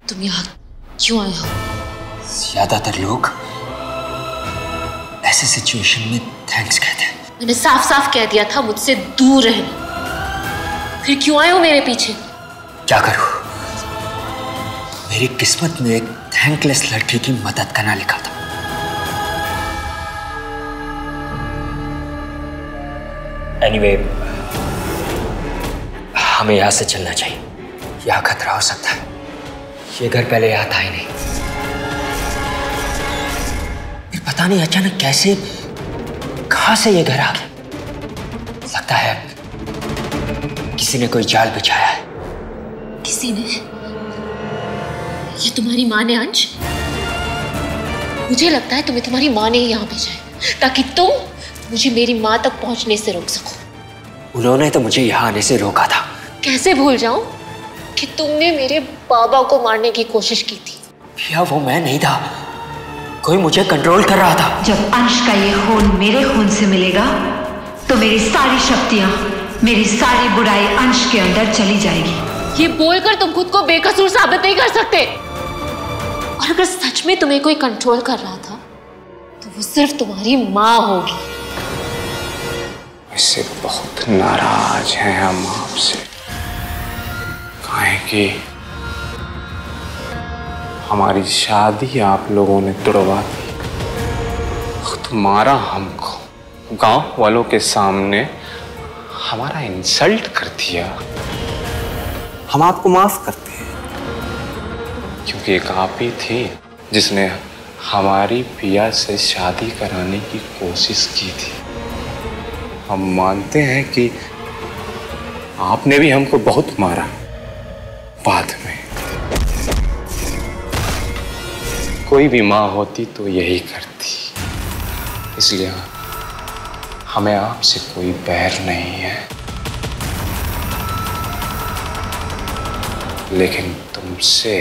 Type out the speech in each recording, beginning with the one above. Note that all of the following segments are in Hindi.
तुम यहाँ क्यों आए हो? ज्यादातर लोग ऐसे सिचुएशन में थैंक्स कहते हैं। मैंने साफ साफ कह दिया था मुझसे दूर रहना। फिर क्यों आए हो मेरे पीछे? क्या करूं? मेरी किस्मत में एक थैंकलेस लड़की की मदद करना लिखा था। एनीवे, हमें यहां से चलना चाहिए। यहां खतरा हो सकता है। ये घर पहले यहां था ही नहीं। फिर पता नहीं अचानक कैसे कहां से ये घर आ गया। लगता है किसी ने कोई जाल बिछाया है। किसी ने? ये तुम्हारी माँ ने अंश? मुझे लगता है तुम्हें तुम्हारी माँ ने ही यहाँ भेजा है ताकि तुम मुझे मेरी माँ तक पहुंचने से रोक सको। उन्होंने तो मुझे यहाँ आने से रोका था। कैसे भूल जाऊं कि तुमने मेरे बाबा को मारने की कोशिश की थी। भैया, वो मैं नहीं था, कोई मुझे कंट्रोल कर रहा था। जब अंश का ये खून मेरे खून से मिलेगा तो मेरी सारी शक्तियां, मेरी सारी बुराई अंश के अंदर चली जाएगी। ये बोलकर तुम खुद को बेकसूर साबित नहीं कर सकते। और अगर सच में तुम्हें कोई कंट्रोल कर रहा था तो वो सिर्फ तुम्हारी माँ होगी। इससे बहुत नाराज हैं हम आपसे, काहे कि हमारी शादी आप लोगों ने तुड़वा दी, खुद मारा हमको, गांव वालों के सामने हमारा इंसल्ट कर दिया। हम आपको माफ करते हैं क्योंकि एक आप ही थी जिसने हमारी पिया से शादी कराने की कोशिश की थी। हम मानते हैं कि आपने भी हमको बहुत मारा बाद में। कोई भी माँ होती तो यही करती, इसलिए हमें आपसे कोई बैर नहीं है। लेकिन तुमसे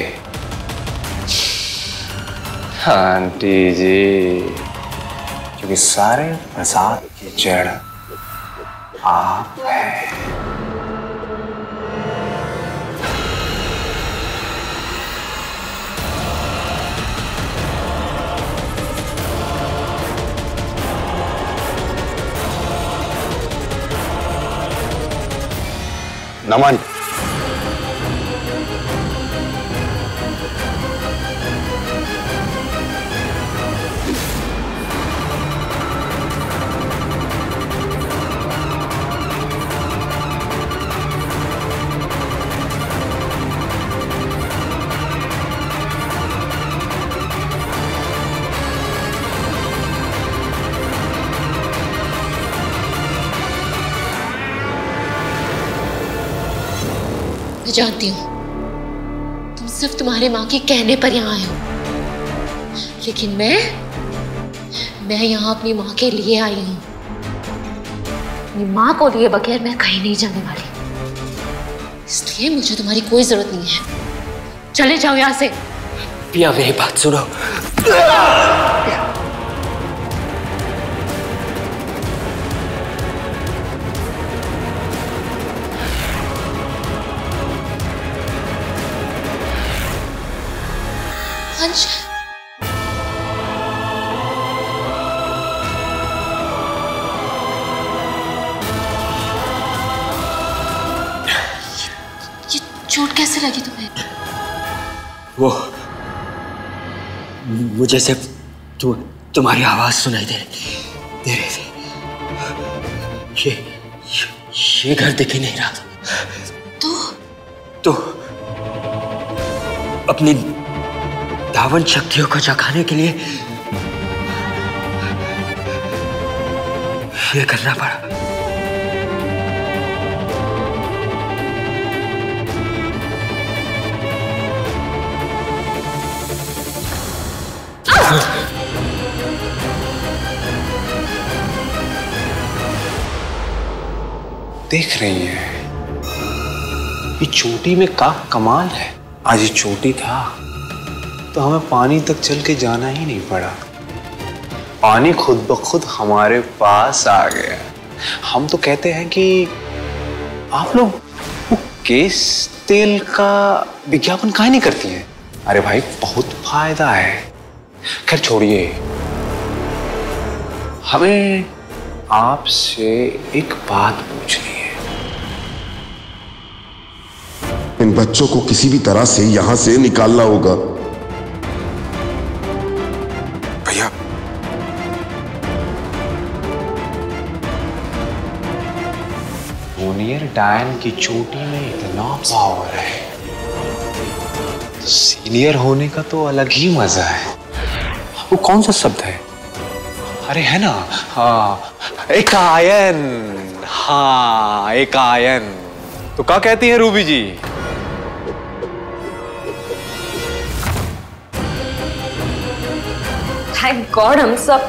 आंटी जी, क्योंकि सारे प्रसाद की जड़ आप हैं। नमन। मैं जानती हूँ तुम सिर्फ तुम्हारे माँ के कहने पर यहाँ आए हो, लेकिन मैं यहाँ अपनी माँ के लिए आई हूँ। अपनी माँ को लिए बगैर मैं कहीं नहीं जाने वाली, इसलिए मुझे तुम्हारी कोई जरूरत नहीं है। चले जाओ यहाँ से। पिया, मेरी बात सुनो। अंश, ये चोट कैसे लगी तुम्हें? वो मुझे सिर्फ तुम्हारी आवाज सुनाई दे रही थी। ये घर दिख ही नहीं रहा था। तो अपनी धावन शक्तियों को जगाने के लिए ये करना पड़ा। देख रही हैं, ये चोटी में का कमाल है। आज ये चोटी था तो हमें पानी तक चल के जाना ही नहीं पड़ा। पानी खुद ब खुद हमारे पास आ गया। हम तो कहते हैं कि आप लोग वो केस तेल का विज्ञापन काहे नहीं करती हैं? अरे भाई बहुत फायदा है। खैर छोड़िए, हमें आपसे एक बात पूछनी है। इन बच्चों को किसी भी तरह से यहां से निकालना होगा। भैया जूनियर डायन की चोटी में इतना पावर है, तो सीनियर होने का तो अलग ही मजा है। वो कौन सा शब्द है? अरे है ना, हाँ एकायन। हाँ एकायन। तो क्या कहती हैं रूबी जी? थैंक गॉड हम सब।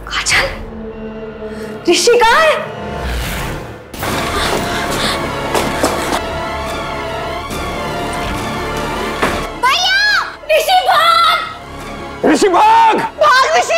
काजल, ऋषि कहाँ है? भैया, ऋषि भाग! ऋषि भाग! भाग ऋषि!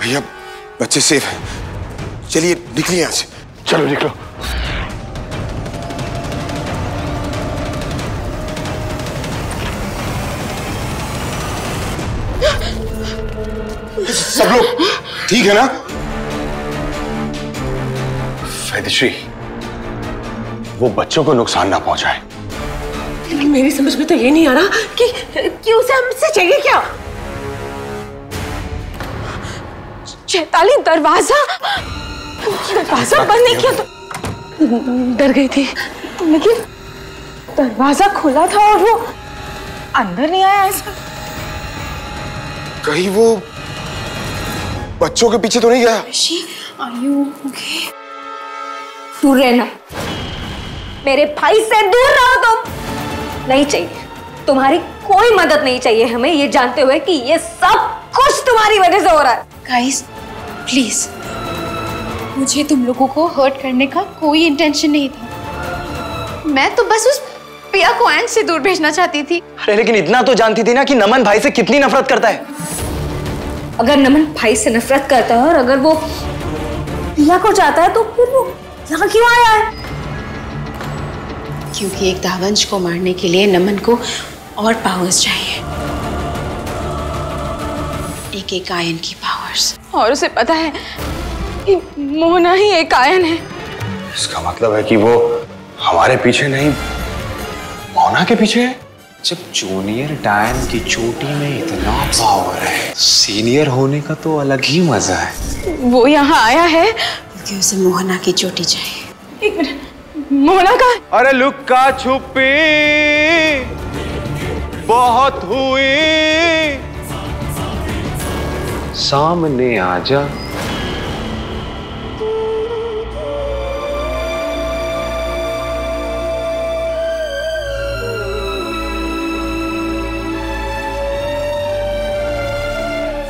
भैया बच्चे सेफ हैं, चलिए निकलिए यहाँ से। चलो निकलो। सब लोग ठीक है ना? वैदेश्री, वो बच्चों को नुकसान ना पहुंचाए। लेकिन मेरी समझ में तो ये नहीं आ रहा कि उसे हमसे चाहिए क्या? चैताली, दरवाजा बंद नहीं किया तो डर गई थी, लेकिन दरवाजा खुला था और वो अंदर नहीं आया। ऐसा कहीं वो बच्चों के पीछे तो नहीं गया? Are you okay? दूर रहना, मेरे भाई से दूर रहो तुम। नहीं चाहिए, तुम्हारी कोई मदद नहीं चाहिए हमें, ये जानते हुए कि ये सब कुछ तुम्हारी वजह से हो रहा है। गाइस प्लीज, मुझे तुम लोगों को हर्ट करने का कोई इंटेंशन नहीं था। मैं तो बस उस पिया को एंड से दूर भेजना चाहती थी। अरे लेकिन इतना तो जानती थी ना कि नमन भाई से कितनी नफरत करता है। अगर नमन भाई से नफरत करता है और अगर वो पिया को चाहता है तो फिर वो यहाँ क्यों आया है? क्योंकि एक दावंश को मारने के लिए नमन को और पावर्स चाहिए, एक आयन की पावर्स। और उसे पता है कि मोहना ही एक आयन है। इसका मतलब है कि वो हमारे पीछे नहीं, मोहना के पीछे है। जब जूनियर डायन की चोटी में इतना पावर है, सीनियर होने का तो अलग ही मजा है। वो यहाँ आया है क्योंकि उसे मोहना की चोटी चाहिए। एक मिनट, मोहना का? अरे लुक्का छुपी बहुत हुई, सामने आजा।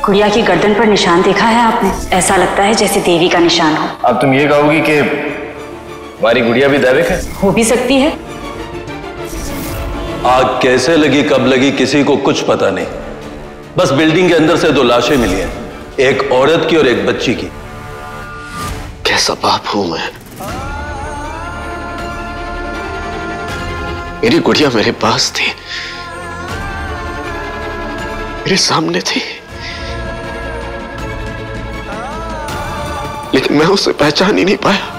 गुड़िया की गर्दन पर निशान देखा है आपने? ऐसा लगता है जैसे देवी का निशान हो। अब तुम ये कहोगी कि हमारी गुड़िया भी दैविक है? हो भी सकती है। आग कैसे लगी, कब लगी, किसी को कुछ पता नहीं। बस बिल्डिंग के अंदर से 2 लाशें मिली हैं, एक औरत की और एक बच्ची की। कैसा बाप हूं मैं? मेरी गुड़िया मेरे पास थी, मेरे सामने थी, लेकिन मैं उसे पहचान ही नहीं पाया।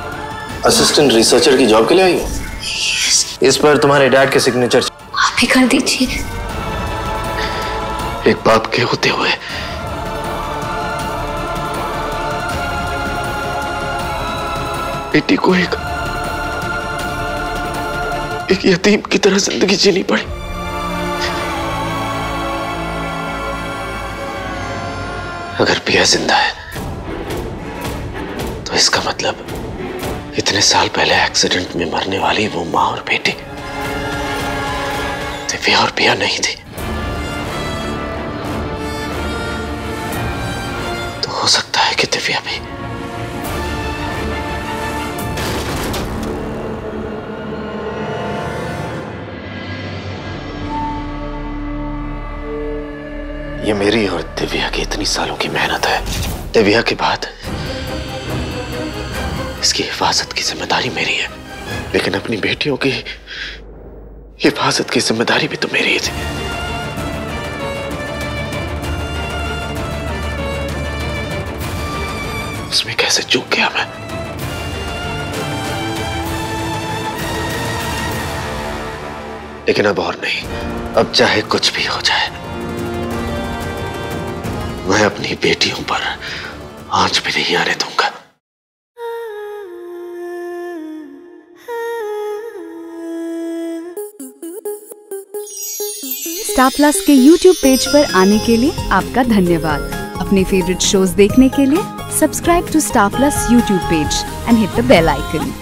असिस्टेंट रिसर्चर की जॉब के लिए आई हो? इस पर तुम्हारे डैड के सिग्नेचर। आप ही कर दीजिए। एक बाप के होते हुए बेटी को एक एक यतीम की तरह जिंदगी जीनी पड़ी। अगर पिया जिंदा है तो इसका मतलब इतने साल पहले एक्सीडेंट में मरने वाली वो माँ और बेटी दिव्या और पिया नहीं थी। तो हो सकता है कि दिव्या भी। ये मेरी और दिव्या की इतनी सालों की मेहनत है। दिव्या के बाद इसकी हिफाजत की जिम्मेदारी मेरी है, लेकिन अपनी बेटियों की हिफाजत की जिम्मेदारी भी तो मेरी ही थी। उसमें कैसे चूक गया मैं। लेकिन अब और नहीं, अब चाहे कुछ भी हो जाए मैं अपनी बेटियों पर आंच भी नहीं आने दूंगा। स्टार प्लस के YouTube पेज पर आने के लिए आपका धन्यवाद। अपने फेवरेट शोज देखने के लिए subscribe to Star Plus YouTube page and hit the bell icon.